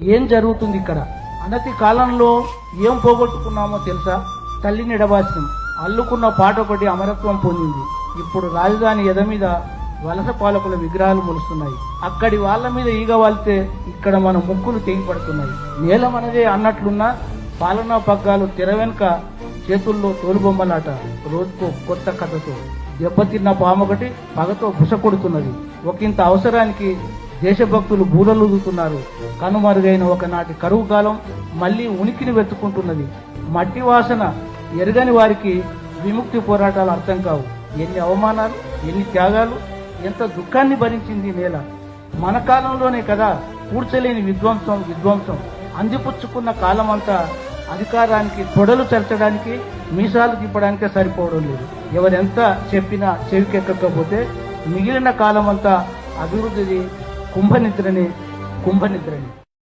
ఏం జరుగుతుంది ఇక్కడ? అనతి కాలంలో ఏం పోగొట్టుకున్నామో తెలుసా? తల్లిని ఎడబాసినం. అల్లుకున్న పాట ఒకటి అమరత్వం పొందింది. ఇప్పుడు రాజధాని ఎద మీద వలస పాలకుల విగ్రహాలు మొలుస్తున్నాయి. అక్కడి వాళ్ళ మీద ఈగ వాలితే ఇక్కడ మన ముక్కులు తెగిపడుతున్నాయి. నేల మనదే అన్నట్లున్న పాలనా పగ్గాలు తెర వెనుక చేతుల్లో తోలుబొమ్మలాట. రోజుకో కొత్త కథతో దెబ్బతిన్న పామొకటి పగతో బుసకొడుతున్నది. ఒకంత అవసరానికి దేశభక్తులు బూరలుదుతున్నారు. కనుమరుగైన ఒకనాటి కరువు కాలం మళ్లీ ఉనికిని వెతుకుంటున్నది. మట్టి వాసన ఎరగని వారికి విముక్తి పోరాటాలు అర్థం కావు. ఎన్ని అవమానాలు, ఎన్ని త్యాగాలు, ఎంత దుఃఖాన్ని భరించింది నేల. మన కాలంలోనే కదా పూడ్చలేని విధ్వంసం అందిపుచ్చుకున్న కాలమంతా అధికారానికి తొడలు చర్చడానికి, మీసాలు తిప్పడానికే సరిపోవడం లేదు. ఎవరెంత చెప్పినా చెవికెక్కకపోతే మిగిలిన కాలమంతా అభివృద్ధిది కుంభనిద్రని.